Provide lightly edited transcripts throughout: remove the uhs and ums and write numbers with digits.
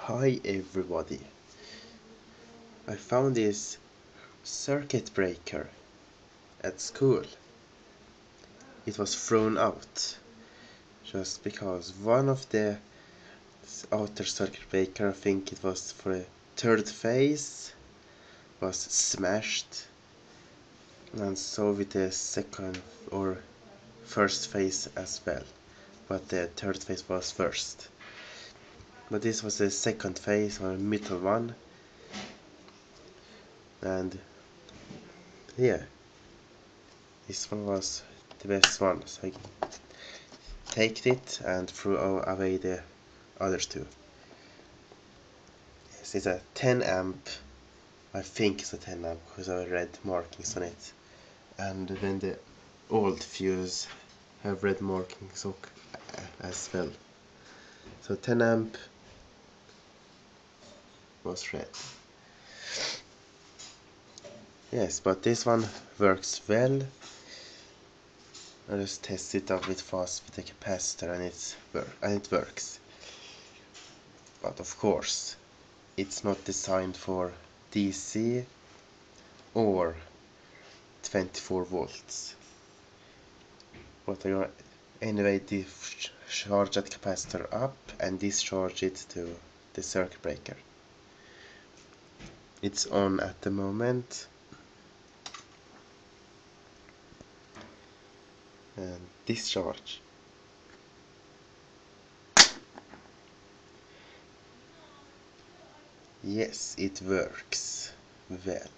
Hi everybody, I found this circuit breaker at school. It was thrown out just because one of the outer circuit breaker, I think it was for a third phase, was smashed, and so with the second or first phase as well, but the third phase was first. But this was the second phase, or middle one, and yeah, this one was the best one, so I take it and threw away the other two. Yes, it's a 10 amp, I think it's a 10 amp because I read markings on it, and then the old fuse have red markings as well. So 10 amp was red. Yes, but this one works well. I just test it out with fast with the capacitor and it works. But of course, it's not designed for DC or 24 volts. But I anyway charge that capacitor up and discharge it to the circuit breaker. It's on at the moment, and discharge. Yes, it works well.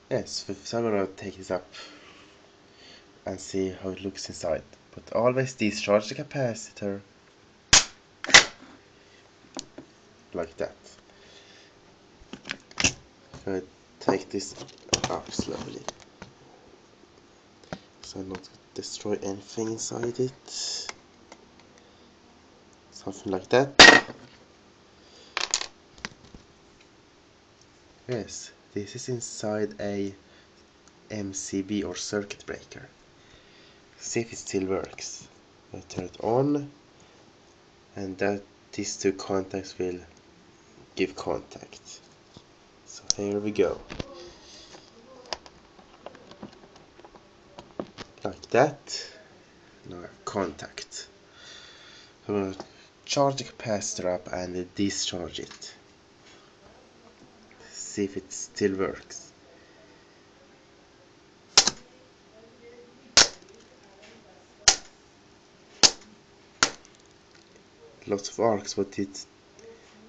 Yes, so I'm gonna take this up and see how it looks inside. But always discharge the capacitor like that. I'm gonna take this up slowly, so I not destroy anything inside it. Something like that. Yes, this is inside a Mcb or circuit breaker. See if it still works. I turn it on, and these two contacts will give contact. So here we go. Like that. Now contact. I'm gonna charge the capacitor up and discharge it. See if it still works. Lots of arcs, but it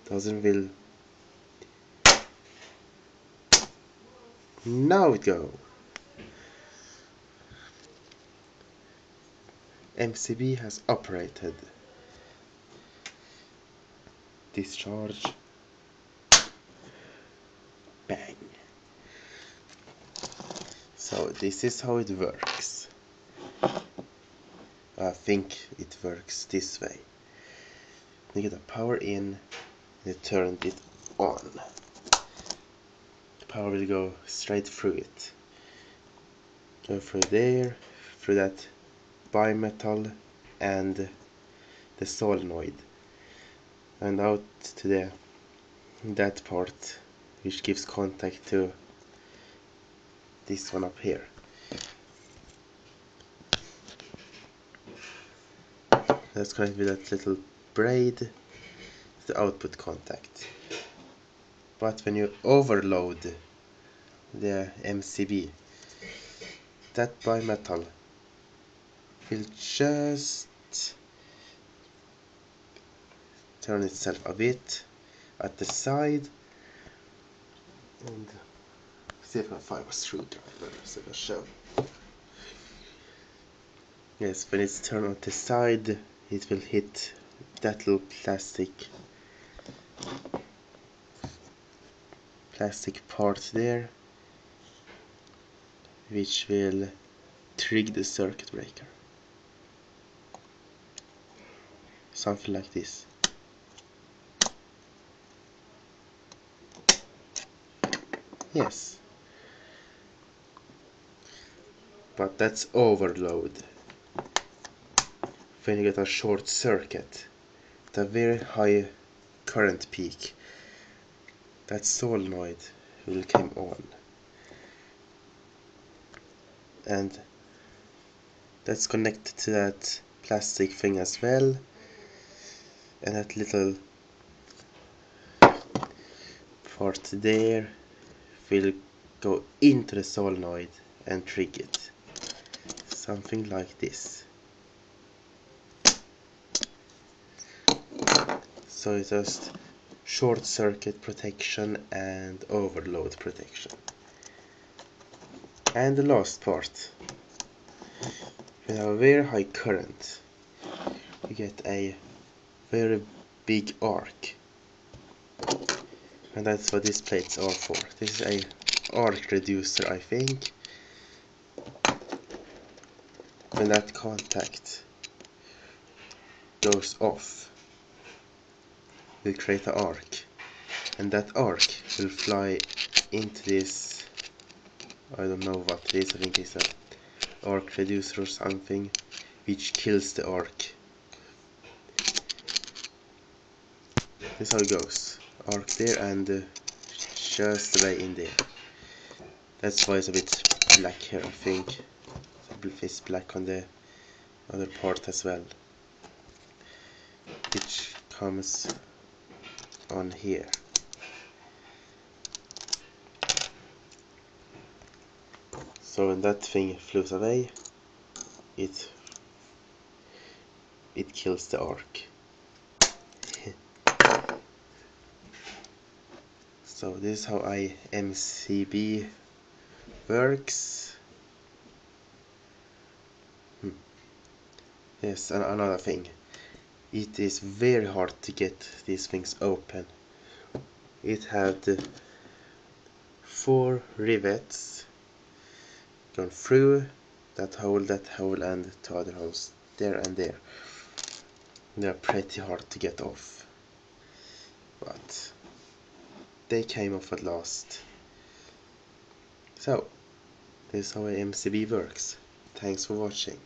doesn't will. Now it go. Mcb has operated. Discharge. Bang. So this is how it works. I think it works this way. You get the power in, you turn it on. The power will go straight through it. Go through there, through that bimetal and the solenoid, and out to that part which gives contact to this one up here. Let's connect with that little braid, the output contact. But when you overload the Mcb, that bimetal will just turn itself a bit at the side, and see if I can find a screwdriver so I can show. Yes, when it's turned on the side, it will hit that little plastic part there, which will trigger the circuit breaker. Something like this. Yes. But that's overload. When you get a short circuit, at a very high current peak, that solenoid will come on, and that's connected to that plastic thing as well, and that little part there will go into the solenoid and trigger it, something like this. So it's just short circuit protection and overload protection. And the last part, we have a very high current, you get a very big arc, and that's what these plates are for. This is a arc reducer, I think. When that contact goes off, will create an arc, and that arc will fly into this, I don't know what it is, I think it's a arc reducer or something, which kills the arc. This is how it goes, arc there and just the way in there. That's why it's a bit black here, I think. It's black on the other part as well, which comes on here. So when that thing flows away, it kills the arc. So this is how Mcb works. Yes, and another thing, it is very hard to get these things open. It had 4 rivets going through that hole, and 2 other holes there and there. They're pretty hard to get off, but they came off at last. So this is how Mcb works. Thanks for watching.